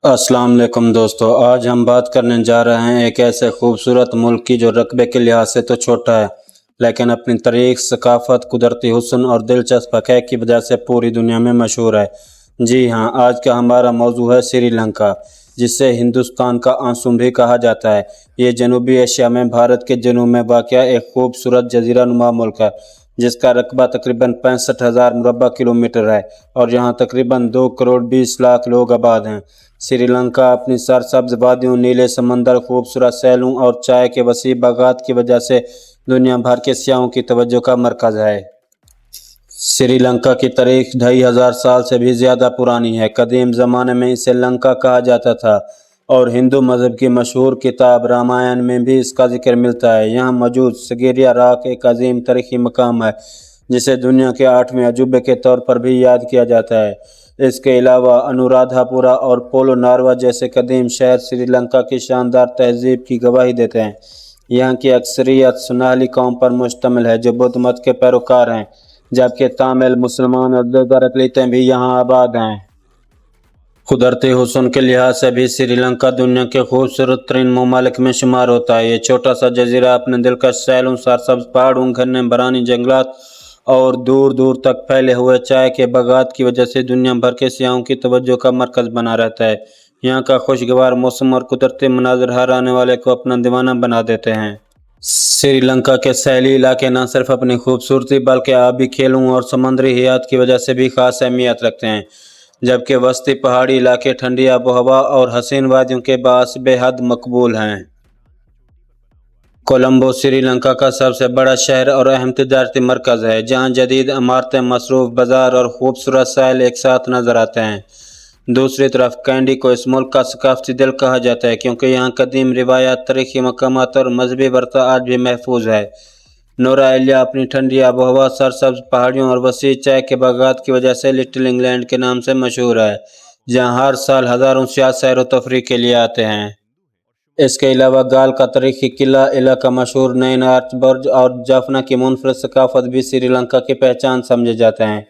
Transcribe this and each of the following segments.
अस्सलाम वालेकुम दोस्तों, आज हम बात करने जा रहे हैं एक ऐसे खूबसूरत मुल्क की जो रकबे के लिहाज से तो छोटा है लेकिन अपनी तारीख, सकाफत, कुदरती हुस्न और दिलचस्प हक़ाइक़ की वजह से पूरी दुनिया में मशहूर है। जी हाँ, आज का हमारा मौजू है श्रीलंका, जिसे हिंदुस्तान का आंसू भी कहा जाता है। ये जनूबी एशिया में भारत के जनूब में वाक़या एक खूबसूरत जज़ीरा नुमा मुल्क है जिसका रकबा तकरीबन 65,000 मुरबा किलोमीटर है और यहाँ तकरीबन 2 करोड़ 20 लाख लोग आबाद हैं। श्रीलंका अपनी सरसब्ज वादियों, नीले समंदर, खूबसूरत सैलों और चाय के वसीह बागात की वजह से दुनिया भर के सियाहों की तवज्जो का मरकज़ है। श्रीलंका की तारीख 2500 साल से भी ज़्यादा पुरानी है। कदीम ज़माने में इसे लंका कहा जाता था और हिंदू मज़हब की मशहूर किताब रामायण में भी इसका जिक्र मिलता है। यहाँ मौजूद सगेरिया रॉक एक अजीम तारीखी मकाम है जिसे दुनिया के 8वें अजूबे के तौर पर भी याद किया जाता है। इसके अलावा अनुराधापुरा और पोलो नार्वा जैसे कदीम शहर श्रीलंका की शानदार तहजीब की गवाही देते हैं। यहाँ की अक्सरियत सुनहली कौम पर मुश्तमिल है जो बुद्ध मत के पैरोकार हैं, जबकि तामिल, मुसलमान और दीगर अक़लियतें भी यहाँ आबाद हैं। कुदरती हुस्न के लिहाज से भी श्रीलंका दुनिया के खूबसूरत तरीन ममालिक में शुमार होता है। ये छोटा सा जजीरा अपने दिलकश सैलों, सरसब्ज पहाड़ों, घने बरानी जंगलात और दूर दूर तक फैले हुए चाय के बागात की वजह से दुनिया भर के सियाहों की तवज्जो का मरकज़ बना रहता है। यहाँ का खुशगवार मौसम और कुदरती मनाज़र हर आने वाले को अपना दीवाना बना देते हैं। श्रीलंका के सैली इलाके न सिर्फ अपनी खूबसूरती बल्कि आबी खेलों और समुद्री हयात की वजह से भी खास अहमियत रखते हैं, जबकि वस्ती पहाड़ी इलाके ठंडी आबोहवा और हसीन वादियों के बास बेहद मकबूल हैं। कोलंबो श्रीलंका का सबसे बड़ा शहर और अहम तिजारती मरकज़ है, जहाँ जदीद इमारतें, मसरूफ़ बाज़ार और खूबसूरत साहिल एक साथ नज़र आते हैं। दूसरी तरफ कैंडी को इस मुल्क का सकाफती दिल कहा जाता है क्योंकि यहाँ कदीम रिवायात, तारीखी मकामात और मजहबी वर्ता आज भी महफूज है। नोरा एलिया अपनी ठंडी आबोहवा, सरसब्ज पहाड़ियों और वसी चाय के बागात की वजह से लिटिल इंग्लैंड के नाम से मशहूर है, जहाँ हर साल हज़ारों सियाह सैर व तफरीह के लिए आते हैं। इसके अलावा गाल का तारीखी किला, इला का मशहूर नैन आर्च बुर्ज और जाफना की मुनफरद सकाफत भी श्रीलंका की पहचान समझे जाते हैं।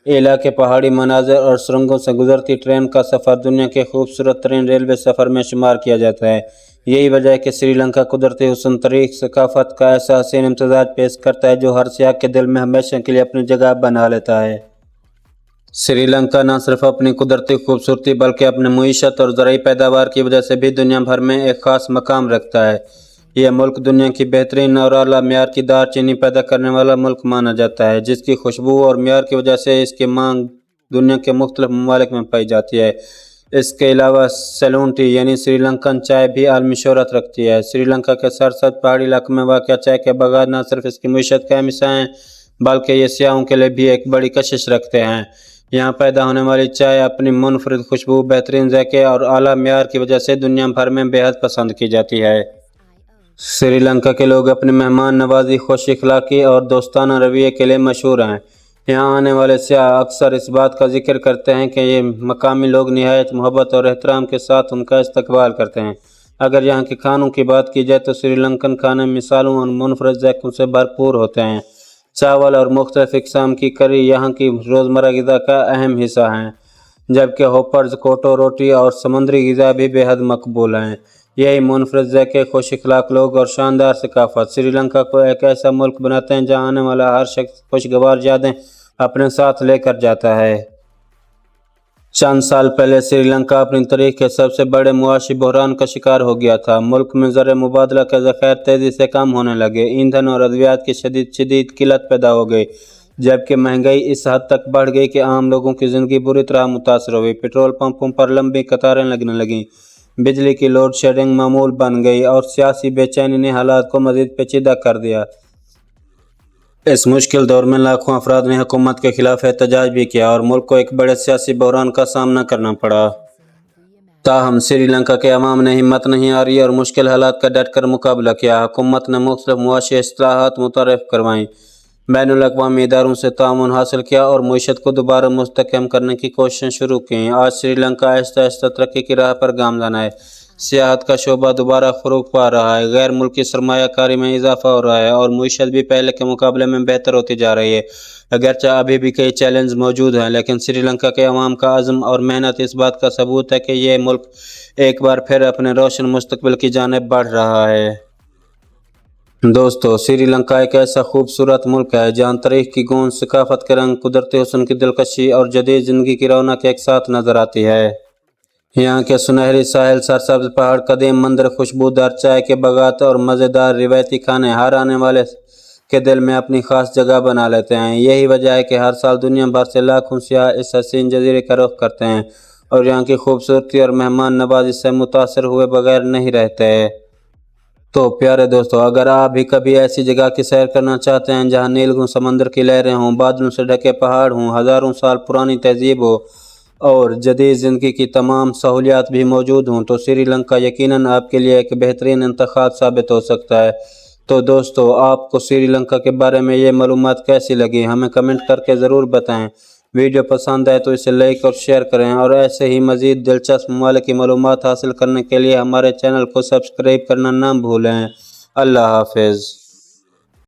इला के पहाड़ी मनाज़र और सुरंगों से गुजरती ट्रेन का सफ़र दुनिया के खूबसूरत तरीन रेलवे सफ़र में शुमार किया जाता है। यही वजह है कि श्रीलंका कुदरती हुस्न, तारीख, सकाफत का ऐसा हसीन इम्तज़ाज पेश करता है जो हर सियाह के दिल में हमेशा के लिए अपनी जगह बना लेता है। श्रीलंका न सिर्फ अपनी कुदरती खूबसूरती बल्कि अपने मईशत और ज़राई पैदावार की वजह से भी दुनिया भर में एक ख़ास मकाम रखता है। यह मुल्क दुनिया की बेहतरीन और आला म्यार की दार चीनी पैदा करने वाला मुल्क माना जाता है, जिसकी खुशबू और म्यार की वजह से इसकी मांग दुनिया के मुख्तलिफ ममालिक में पाई जाती है। इसके अलावा सैलोन टी यानी श्रीलंकन चाय भी आलमी शोहरत रखती है। श्रीलंका के सरसब्ज पहाड़ी इलाकों में वाक़या चाय के बागात न सिर्फ इसकी मईशत का हिस्सा हैं बल्कि ये सियाहों के लिए भी एक बड़ी कशिश रखते हैं। यहाँ पैदा होने वाली चाय अपनी मुनफरिद खुशबू, बेहतरीन ज़ायके और आला म्यार की वजह से दुनिया भर में बेहद पसंद की जाती है। श्रीलंका के लोग अपनी मेहमान नवाजी, खुश अखलाकी और दोस्ताना रवैये के लिए मशहूर हैं। यहाँ आने वाले सियाह अक्सर इस बात का जिक्र करते हैं कि ये मकामी लोग निहायत मोहब्बत और एहतराम के साथ उनका इस्तकबाल करते हैं। अगर यहाँ के खानों की बात की जाए तो श्रीलंकन खाने मिसालों और मुनफरद ज़ायकों से भरपूर होते हैं। चावल और मुख्तलिफ इक़साम की करी यहाँ की रोज़मर्रा ग़िज़ा का अहम हिस्सा हैं, जबकि होपर्स, कोटो रोटी और समुद्री ग़िज़ा भी बेहद मकबूल हैं। यही मुनफरद ज़ायके, खुश अखलाक लोग और शानदार सकाफत श्रीलंका को एक ऐसा मुल्क बनाते हैं जहाँ आने वाला हर शख्स खुशगवार यादें अपने साथ लेकर जाता है। चंद साल पहले श्रीलंका अपनी तारीख के सबसे बड़े मुआशी बहरान का शिकार हो गया था। मुल्क में ज़र मुबादला के ज़ख़ायर तेज़ी से कम होने लगे, ईंधन और अद्वियात की शदीद किल्लत पैदा हो गई, जबकि महंगाई इस हद तक बढ़ गई कि आम लोगों की ज़िंदगी बुरी तरह मुतासर हुई। पेट्रोल पंपों पर लंबी कतारें लगने लगीं, बिजली की लोड शेडिंग मामूल बन गई और सियासी बेचैनी ने हालात को मज़ीद पेचीदा कर दिया। इस मुश्किल दौर में लाखों अफराद ने हुकूमत के खिलाफ एहतजाज भी किया और मुल्क को एक बड़े सियासी बहरान का सामना करना पड़ा। ताहम श्रीलंका के अवाम ने हिम्मत नहीं हारी और मुश्किल हालात का डट कर मुकाबला किया। हुकूमत ने मुख्तलिफ मुआशी इस्लाहात मुतर्रफ़ करवाईं, बैनुल अक़वामी इदारों से तामुन हासिल किया और मईशत को दोबारा मुस्तहकम करने की कोशिशें शुरू की। आज श्रीलंका आहिस्ता आहिस्ता तरक्की की राह पर गामज़न है। سیاحت کا شعبہ دوبارہ فروغ پا رہا ہے، غیر ملکی سرمایہ کاری میں اضافہ ہو رہا ہے اور معیشت بھی پہلے کے مقابلے میں بہتر ہوتی جا رہی ہے۔ اگرچہ ابھی بھی کئی چیلنج موجود ہیں، لیکن سری لنکا کے عوام کا عزم اور محنت اس بات کا ثبوت ہے کہ یہ ملک ایک بار پھر اپنے روشن مستقبل کی جانب بڑھ رہا ہے۔ دوستو، سری لنکا ایک ایسا خوبصورت ملک ہے جہاں تاریخ کی گونج، ثقافت کے رنگ، قدرتی حسن کی دلکشی اور جدید زندگی کی رونق ایک ساتھ نظر آتی ہے۔ یہاں کے سنہری ساحل، سرسبز پہاڑ، قدیم مندر، خوشبودار چائے کے باغات اور مزیدار روایتی کھانے ہر آنے والے کے دل میں اپنی خاص جگہ بنا لیتے ہیں۔ یہی وجہ ہے کہ ہر سال دنیا بھر سے لاکھوں سیاح اس حسین جزیرے کا رخ کرتے ہیں اور یہاں کی خوبصورتی اور مہمان نوازی سے متاثر ہوئے بغیر نہیں رہتے۔ تو پیارے دوستو، اگر آپ بھی کبھی ایسی جگہ کی سیر کرنا چاہتے ہیں جہاں نیلگوں سمندر کی لہریں ہوں، بادلوں سے ڈھکے پہاڑ ہوں، ہزاروں سال پرانی تہذیب ہو اور جدید زندگی کی تمام سہولیات بھی موجود ہوں، تو سری لنکا یقیناً آپ کے لیے ایک بہترین انتخاب ثابت ہو سکتا ہے۔ تو دوستو، آپ کو سری لنکا کے بارے میں یہ معلومات کیسی لگی، ہمیں کمنٹ کر کے ضرور بتائیں۔ ویڈیو پسند آئے تو اسے لائک اور شیئر کریں، اور ایسے ہی مزید دلچسپ ممالک کی معلومات حاصل کرنے کے لیے ہمارے چینل کو سبسکرائب کرنا نہ بھولیں۔ اللہ حافظ۔